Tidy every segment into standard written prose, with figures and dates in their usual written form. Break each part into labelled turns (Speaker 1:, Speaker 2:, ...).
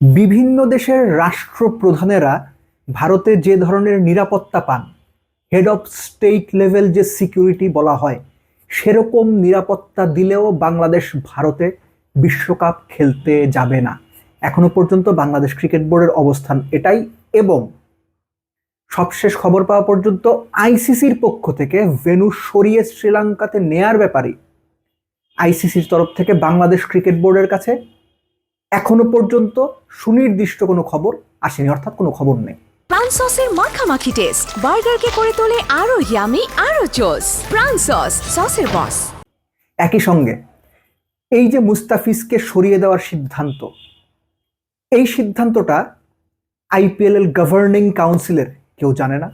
Speaker 1: বিভিন্ন দেশের রাষ্ট্রপ্রধানেরা ভারতে যে ধরনের নিরাপত্তা পান, হেড অফ স্টেট লেভেল যে সিকিউরিটি বলা হয়, সেরকম নিরাপত্তা দিলেও বাংলাদেশ ভারতে বিশ্বকাপ খেলতে যাবে না। এখনো পর্যন্ত বাংলাদেশ ক্রিকেট বোর্ডের অবস্থান এটাই। এবং সবশেষ খবর পাওয়া পর্যন্ত আইসিসির পক্ষ থেকে ভেন্যু সরিয়ে শ্রীলঙ্কাতে নেয়ার ব্যাপারে আইসিসির তরফ থেকে বাংলাদেশ ক্রিকেট বোর্ডের কাছে এখনো পর্যন্ত সুনির্দিষ্ট কোনো খবর আসেনি, অর্থাৎ কোনো খবর নেই।
Speaker 2: প্রাণ সসের মাখামাখি টেস্ট বার্গারকে করে তোলে আরো ইয়ামি আরো জোস। প্রাণ সস, সসের বস।
Speaker 1: একই সঙ্গে এই যে মুস্তাফিজকে সরিয়ে দেওয়ার সিদ্ধান্ত, এই সিদ্ধান্তটা আইপিএল এর গভর্নিং কাউন্সিলের কেউ জানে না।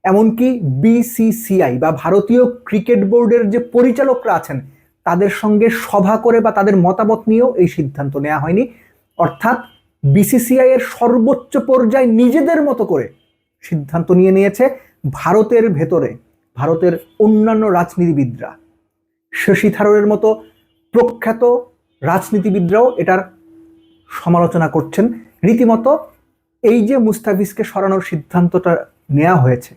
Speaker 1: এমনকি বিসিসিআই বা ভারতীয় ক্রিকেট বোর্ডের যে পরিচালকরা আছেন তাদের সঙ্গে সভা করে বা তাদের মতামত নিয়েও এই সিদ্ধান্ত নেওয়া হয়নি। অর্থাৎ বিসিসিআই এর সর্বোচ্চ পর্যায়ে নিজেদের মতো করে সিদ্ধান্ত নিয়ে নিয়েছে। ভারতের ভেতরে ভারতের অন্যান্য রাজনীতিবিদরা, শশী থারুরের মতো প্রখ্যাত রাজনীতিবিদরাও এটার সমালোচনা করছেন। রীতিমতো এই যে মুস্তাফিজকে সরানোর সিদ্ধান্তটা নেওয়া হয়েছে,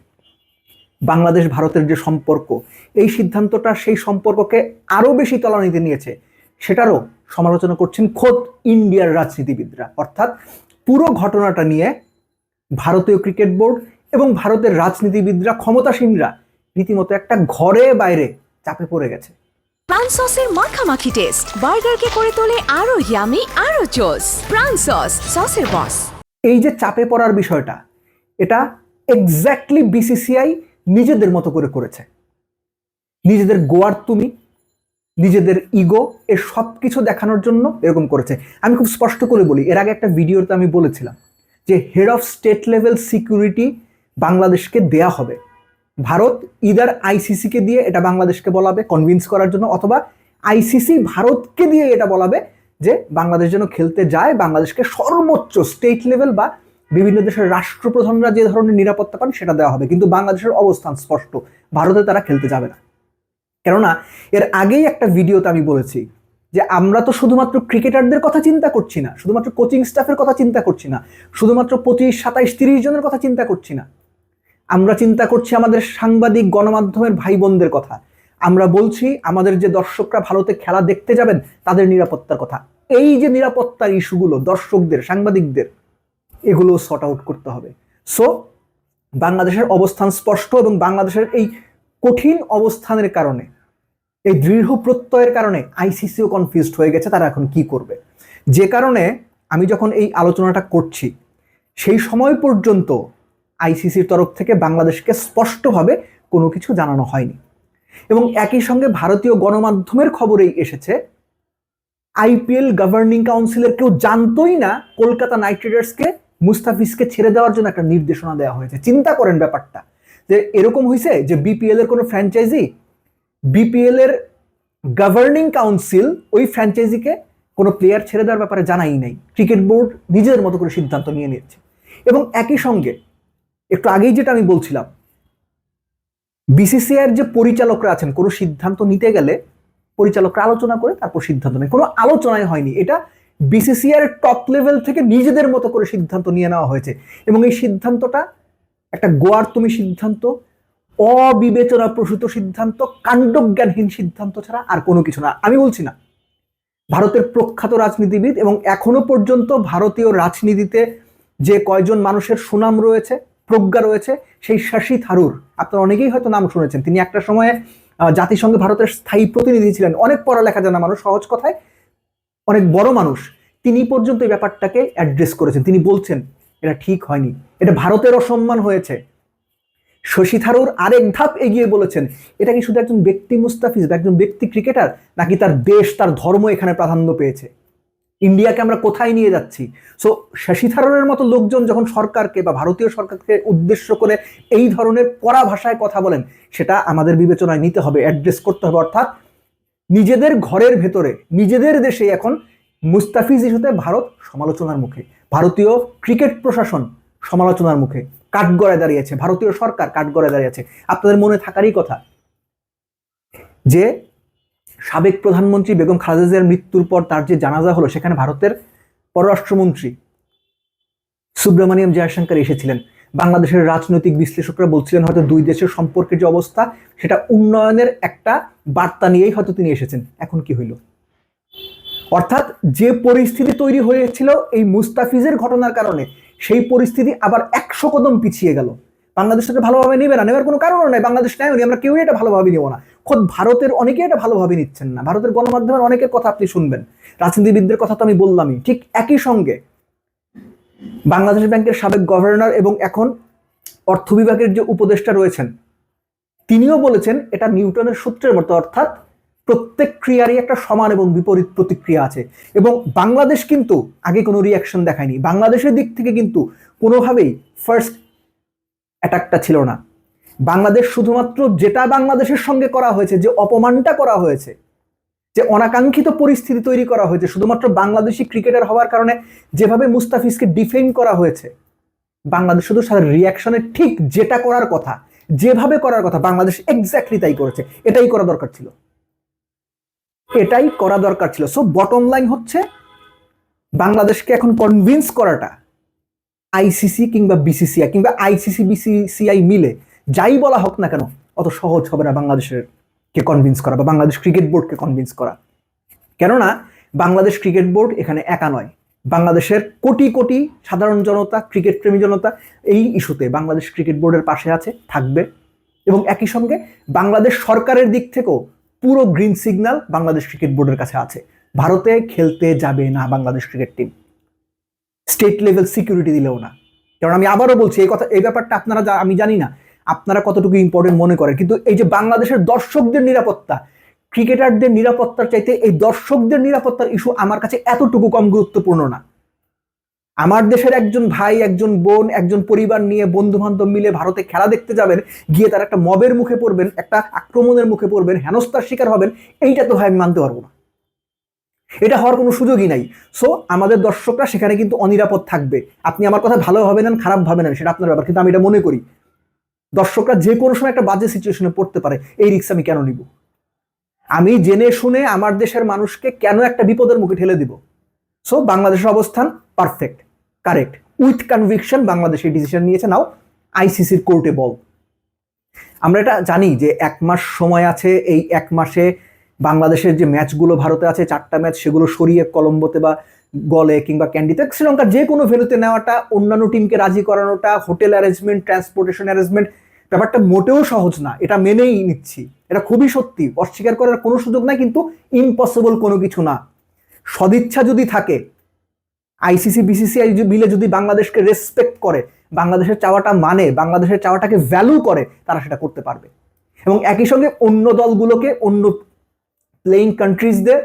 Speaker 1: বাংলাদেশ ভারতের যে সম্পর্ক, এই সিদ্ধান্তটা সেই সম্পর্ককে আরো বেশি তলানিতে নিয়েছে, সেটারও সমালোচনা করছেন খোদ ইন্ডিয়ার রাজনীতিবিদরা। অর্থাৎ পুরো ঘটনাটা নিয়ে ভারতীয় ক্রিকেট বোর্ড এবং ভারতের রাজনীতিবিদরা, ক্ষমতাসীনরা রীতিমতো একটা ঘরে বাইরে চাপে পড়ে গেছে।
Speaker 2: প্রাণ সসের মাখামাখি টেস্ট বার্গারকে করে তোলে আরো ইয়ামি আরো জোস। প্রাণ সস, সসের বস।
Speaker 1: এই যে চাপে পড়ার বিষয়টা, এটা এক্স্যাক্টলি বিসিসিআই নিজেদের মতো করে করেছে। নিজেদের গোয়ার তুমি, নিজেদের ইগো, এর সব কিছু দেখানোর জন্য এরকম করেছে। আমি খুব স্পষ্ট করে বলি, এর আগে একটা ভিডিওতে আমি বলেছিলাম যে head of state level security বাংলাদেশকে দেয়া হবে। ভারত ইদার আইসিসিকে দিয়ে এটা বাংলাদেশকে বলাবে কনভিন্স করার জন্য, অথবা আইসিসি ভারতকে দিয়ে এটা বলাবে যে বাংলাদেশ যেন খেলতে যায়, বাংলাদেশকে সর্বোচ্চ স্টেট লেভেল বা বিভিন্ন দেশের রাষ্ট্রপ্রধানরা যে ধরনের নিরাপত্তা পান সেটা দেওয়া হবে। কিন্তু বাংলাদেশের অবস্থান স্পষ্ট, ভারতে তারা খেলতে যাবে না। কেননা এর আগেই একটা ভিডিওতে আমি বলেছি যে আমরা তো শুধুমাত্র ক্রিকেটারদের কথা চিন্তা করছি না, শুধুমাত্র কোচিং স্টাফের কথা চিন্তা করছি না, শুধুমাত্র 25, 27, 30 জনের কথা চিন্তা করছি না। আমরা চিন্তা করছি আমাদের সাংবাদিক গণমাধ্যমের ভাই বোনদের কথা। আমরা বলছি আমাদের যে দর্শকরা ভারতে খেলা দেখতে যাবেন তাদের নিরাপত্তার কথা। এই যে নিরাপত্তার ইস্যুগুলো দর্শকদের, সাংবাদিকদের, এগুলো সর্ট আউট করতে হবে। সো বাংলাদেশের অবস্থান স্পষ্ট, এবং বাংলাদেশের এই কঠিন অবস্থানের কারণে, এই দৃঢ় প্রত্যয়ের কারণে আইসিসিও কনফিউজড হয়ে গেছে তারা এখন কি করবে। যে কারণে আমি যখন এই আলোচনাটা করছি সেই সময় পর্যন্ত আইসিসির তরফ থেকে বাংলাদেশকে স্পষ্টভাবে কোনো কিছু জানানো হয়নি। এবং একই সঙ্গে ভারতীয় গণমাধ্যমের খবরেই এসেছে আইপিএল গভর্নিং কাউন্সিলের কেউ জানতোই না কলকাতা নাইট রাইডার্সকে মুস্তাফিজকে ছেড়ে দেওয়ার জন্য একটা নির্দেশনা দেওয়া হয়েছে। চিন্তা করেন ব্যাপারটা, যে এরকম হয়েছে যে বিপিএল এর কোনো ফ্র্যাঞ্চাইজি, বিপিএল এর গভর্নিং কাউন্সিল ওই ফ্র্যাঞ্চাইজিকে কোনো প্লেয়ার ছেড়ে দেওয়ার ব্যাপারে জানাই নাই, ক্রিকেট বোর্ড নিজেদের মতো করে সিদ্ধান্ত নিয়ে নিচ্ছে। এবং একই সঙ্গে একটু আগেই যেটা আমি বলছিলাম, বিসিসিআইয়ের যে পরিচালকরা আছেন কোনো সিদ্ধান্ত নিতে গেলে পরিচালকরা আলোচনা করে তারপর সিদ্ধান্ত নেয়, কোনো আলোচনাই হয়নি। এটা বিসিসিআইয়ের টপ লেভেল থেকে নিজেদের মতো করে সিদ্ধান্ত নিয়ে নেওয়া হয়েছে। এবং এই সিদ্ধান্তটা একটা গোয়ার তুমি সিদ্ধান্ত, অবিবেচনা প্রসূত সিদ্ধান্ত, কাণ্ডজ্ঞানহীন সিদ্ধান্ত ছাড়া আর কোনো কিছু না। আমি বলছি না, ভারতের প্রখ্যাত রাজনীতিবিদ এবং এখনো পর্যন্ত ভারতীয় রাজনীতিতে যে কয়জন মানুষের সুনাম রয়েছে, প্রজ্ঞা রয়েছে, সেই শশী থারুর আপনারা অনেকেই হয়তো নাম শুনেছেন। তিনি একটা সময়ে জাতিসংঘে ভারতের স্থায়ী প্রতিনিধি ছিলেন, অনেক পড়ালেখা জানা মানুষ, সহজ কথায় অনেক বড় মানুষ। তিনি পর্যন্ত এই ব্যাপারটাকে অ্যাড্রেস করেছেন। তিনি বলছেন এটা ঠিক হয়নি, এটা ভারতের অসম্মান হয়েছে। শশী থারুর আরেক ধাপ এগিয়ে বলেছেন এটা কি শুধু একজন ব্যক্তি মুস্তাফিজ বা একজন ব্যক্তি ক্রিকেটার, নাকি তার দেশ, তার ধর্ম এখানে প্রাধান্য পেয়েছে, ইন্ডিয়াকে আমরা কোথায় নিয়ে যাচ্ছি। সো শশী থারুরের মতো লোকজন যখন সরকারকে বা ভারতীয় সরকারকে উদ্দেশ্য করে এই ধরনের কড়া ভাষায় কথা বলেন, সেটা আমাদের বিবেচনায় নিতে হবে, অ্যাড্রেস করতে হবে। অর্থাৎ নিজেদের ঘরের ভেতরে, নিজেদের দেশে এখন মুস্তাফিজ ইস্যুতে ভারত সমালোচনার মুখে, ভারতীয় ক্রিকেট প্রশাসন সমালোচনার মুখে, কাঠগড়ায় দাঁড়িয়েছে, ভারতীয় সরকার কাঠগড়ায় দাঁড়িয়েছে। আপনাদের মনে থাকারই কথা যে সাবেক প্রধানমন্ত্রী বেগম খালেদা জিয়ার মৃত্যুর পর তার যে জানাজা হলো, সেখানে ভারতের পররাষ্ট্রমন্ত্রী সুব্রমণিয়াম জয়শঙ্কর এসেছিলেন। বাংলাদেশের রাজনৈতিক বিশ্লেষকরা বলছিলেন হয়তো দুই দেশের সম্পর্কের যে অবস্থা সেটা উন্নয়নের একটা বার্তা নিয়েই হয়তো তিনি এসেছেন। এখন কি হইল? অর্থাৎ যে পরিস্থিতি তৈরি হয়েছিল এই মুস্তাফিজের ঘটনার কারণে, সেই পরিস্থিতি আবার 100 কদম পিছিয়ে গেল। বাংলাদেশ এটা ভালোভাবে নেবে না, নেওয়ার কোনো কারণও নাই। বাংলাদেশ নেয়নি, আমরা কেউই এটা ভালোভাবে নেব না। খোদ ভারতের অনেকেই এটা ভালোভাবে নিচ্ছেন না। ভারতের গণমাধ্যমের অনেকের কথা আপনি শুনবেন, রাজনীতিবিদদের কথা তো আমি বললামই। ঠিক একই সঙ্গে বাংলাদেশ ব্যাংকের সাবেক গভর্নর এবং এখন অর্থ বিভাগের যে উপদেষ্টা রয়েছেন, তিনিও বলেছেন এটা নিউটনের সূত্রের মতো, অর্থাৎ প্রত্যেক ক্রিয়ারই একটা সমান এবং বিপরীত প্রতিক্রিয়া আছে। এবং বাংলাদেশ কিন্তু আগে কোনো রিয়াকশন দেখায়নি। বাংলাদেশের দিক থেকে কিন্তু কোনোভাবেই ফার্স্ট অ্যাটাকটা ছিল না। বাংলাদেশ শুধুমাত্র যেটা বাংলাদেশের সঙ্গে করা হয়েছে, যে অপমানটা করা হয়েছে, যে অনাকাঙ্ক্ষিত পরিস্থিতি তৈরি করা হয়েছে, শুধুমাত্র বাংলাদেশি ক্রিকেটার হওয়ার কারণে যেভাবে মুস্তাফিজকে ডিফেন্ড করা হয়েছে, বাংলাদেশ শুধু সারা রিয়াকশনে ঠিক যেটা করার কথা, যেভাবে করার কথা, বাংলাদেশ এক্স্যাক্টলি তাই করেছে। এটাই করা দরকার ছিল, এটাই করা দরকার ছিল। সো বটম লাইন হচ্ছে, বাংলাদেশকে এখন কনভিন্স করাটা আইসিসি কিংবা বিসিসিআই কিংবা আইসিসি বিসিসিআই মিলে যাই বলা হোক না কেন, অত সহজ হবে না বাংলাদেশের কে কনভিন্স করা বা বাংলাদেশ ক্রিকেট বোর্ডকে কনভিন্স করা। কেননা বাংলাদেশ ক্রিকেট বোর্ড এখানে একা নয়। বাংলাদেশের কোটি কোটি সাধারণ জনতা, ক্রিকেট প্রেমী জনতা এই ইস্যুতে বাংলাদেশ ক্রিকেট বোর্ডের পাশে আছে, থাকবে। এবং একই সঙ্গে বাংলাদেশ সরকারের দিক থেকেও পুরো গ্রিন সিগন্যাল বাংলাদেশ ক্রিকেট বোর্ডের কাছে আছে। ভারতে খেলতে যাবে না Bangladesh cricket team, state level security দিলেও না। কারণ আমি আবারও বলছি, এই কথা, এই ব্যাপারটা আপনারা, আমি জানি না আপনারা কতটুকু ইম্পর্টেন্ট মনে করেন, কিন্তু এই যে বাংলাদেশের দর্শকদের নিরাপত্তা, ক্রিকেটারদের নিরাপত্তার চাইতে এই দর্শকদের নিরাপত্তার ইস্যু আমার কাছে এতটুকু কম গুরুত্বপূর্ণ না। আমার দেশের একজন ভাই, একজন বোন, একজন পরিবার নিয়ে বন্ধু বান্ধব মিলে ভারতে খেলা দেখতে যাবেন, গিয়ে তার একটা মবের মুখে পড়বেন, একটা আক্রমণের মুখে পড়বেন, হেনস্থার শিকার হবেন, এইটা তো ভাই আমি মানতে পারবো না। এটা হওয়ার কোনো সুযোগই নাই। সো আমাদের দর্শকরা সেখানে কিন্তু অনিরাপদ থাকবে। আপনি আমার কথা ভালো হবে না, খারাপ ভাবে না, সেটা আপনার ব্যাপার, কিন্তু আমি এটা মনে করি দর্শকরা যে কোনো সময় একটা বাজে সিচুয়েশনে পড়তে পারে, এই রিস্ক আমি কেন নিব? আমি জেনে শুনে আমার দেশের মানুষকে কেন একটা বিপদের মুখে ঠেলে দিব? সো বাংলাদেশের অবস্থান perfect, correct, with conviction Bangladesh এই ডিসিশন নিয়েছে। নাও আইসিসির কোর্টে বল। আমরা এটা জানি যে 1 মাস সময় আছে। এই 1 মাসে বাংলাদেশের যে ম্যাচগুলো ভারতে আছে, 4টা ম্যাচ, সেগুলো সরিয়ে কলম্বোতে বা গলে কিংবা ক্যান্ডিতে, শ্রীলঙ্কার যে কোনো ভেন্যুতে নেওয়াটা, অন্যান্য টিমকে রাজি করানোটা, হোটেল অ্যারেঞ্জমেন্ট, ট্রান্সপোর্টেশন অ্যারেঞ্জমেন্ট, ব্যাপারটা মোটেও সহজ না। এটা মেনেই নিচ্ছি, এটা খুবই সত্যি, অস্বীকার করার কোনো সুযোগ নাই, কিন্তু ইম্পসিবল কোনো কিছু না। সদিচ্ছা যদি থাকে, আইসিসি বিসিসিআই মিলে যদি বাংলাদেশকে রেসপেক্ট করে, বাংলাদেশের চাওয়াটা মানে, বাংলাদেশের চাওয়াটাকে ভ্যালু করে, তারা সেটা করতে পারবে। এবং একই সঙ্গে অন্য দলগুলোকে, অন্য প্লেইং কান্ট্রিজদের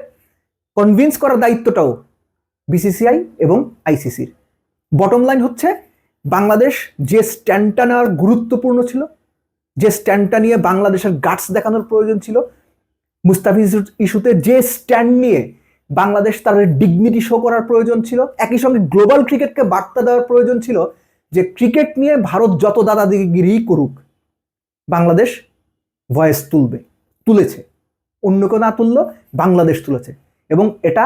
Speaker 1: কনভিন্স করার দায়িত্বটাও বিসিসিআই এবং আইসিসির। বটম লাইন হচ্ছে, বাংলাদেশ যে স্ট্যান্ডটা নেওয়ার গুরুত্বপূর্ণ ছিল, যে স্ট্যান্ডটা নিয়ে বাংলাদেশের গাটস দেখানোর প্রয়োজন ছিল, মুস্তাফিজ ইস্যুতে যে স্ট্যান্ড নিয়ে বাংলাদেশ তার ডিগনিটি শো করার প্রয়োজন ছিল, একই সঙ্গে গ্লোবাল ক্রিকেটকে বার্তা দেওয়ার প্রয়োজন ছিল যে ক্রিকেট নিয়ে ভারত যত দাদাগিরি করুক, বাংলাদেশ ভয়েস তুলবে, তুলেছে। অন্য কেউ না তুললো, বাংলাদেশ তুলেছে। এবং এটা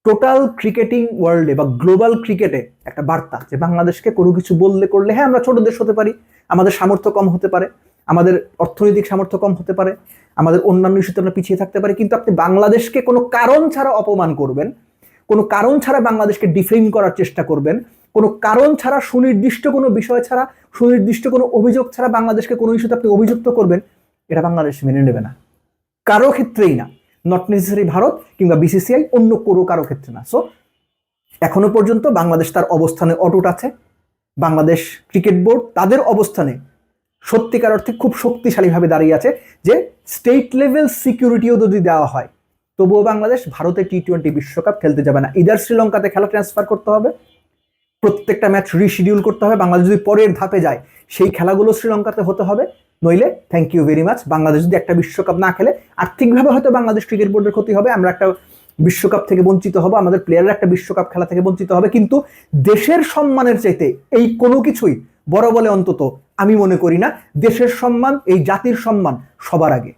Speaker 1: টোটাল ক্রিকেটিং ওয়ার্ল্ডে বা গ্লোবাল ক্রিকেটে একটা বার্তা যে বাংলাদেশকে কোনো কিছু বললে করলে, হ্যাঁ আমরা ছোট দেশ হতে পারি, আমাদের সামর্থ্য কম হতে পারে, আমাদের অর্থনৈতিক সামর্থ্য কম হতে পারে, আমাদের অন্যান্য ইস্যুতে আমরা পিছিয়ে থাকতে পারি, কিন্তু আপনি বাংলাদেশকে কোনো কারণ ছাড়া অপমান করবেন, কোনো কারণ ছাড়া বাংলাদেশকে ডিফেম করার চেষ্টা করবেন, কোনো কারণ ছাড়া, সুনির্দিষ্ট কোনো বিষয় ছাড়া, সুনির্দিষ্ট কোনো অভিযোগ ছাড়া বাংলাদেশকে কোনো ইস্যুতে আপনি অভিযুক্ত করবেন, এটা বাংলাদেশ মেনে নেবে না, কারো ক্ষেত্রেই না। নট নেসেসারি ভারত কিংবা বিসিসিআই, অন্য কারো ক্ষেত্রে না। সো এখনো পর্যন্ত বাংলাদেশ তার অবস্থানে অটুট আছে। বাংলাদেশ ক্রিকেট বোর্ড তাদের অবস্থানে সত্যিকার অর্থে খুব শক্তিশালীভাবে দাঁড়িয়ে আছে, যে স্টেট লেভেল সিকিউরিটিও যদি দেওয়া হয়, তবুও বাংলাদেশ ভারতে টি20 বিশ্বকাপ খেলতে যাবে না। ইদার শ্রীলঙ্কাতে খেলা ট্রান্সফার করতে হবে, প্রত্যেকটা ম্যাচ রিশিডিউল করতে হবে। বাংলাদেশ যদি পরের ধাপে যায়, সেই খেলাগুলো শ্রীলঙ্কাতে হতে হবে, নইলে thank you very much. Bangladesh যদি একটা বিশ্বকাপ না খেলে, আর্থিকভাবে হয়তো বাংলাদেশ ক্রিকেট বোর্ডের ক্ষতি হবে, আমরা একটা বিশ্বকাপ থেকে বঞ্চিত হব, আমাদের প্লেয়াররা একটা বিশ্বকাপ খেলা থেকে বঞ্চিত হবে, কিন্তু দেশের সম্মানের চাইতে এই কোনো কিছুই বড় বলে অন্তত আমি মনে করি না। দেশের সম্মান, এই জাতির সম্মান সবার আগে।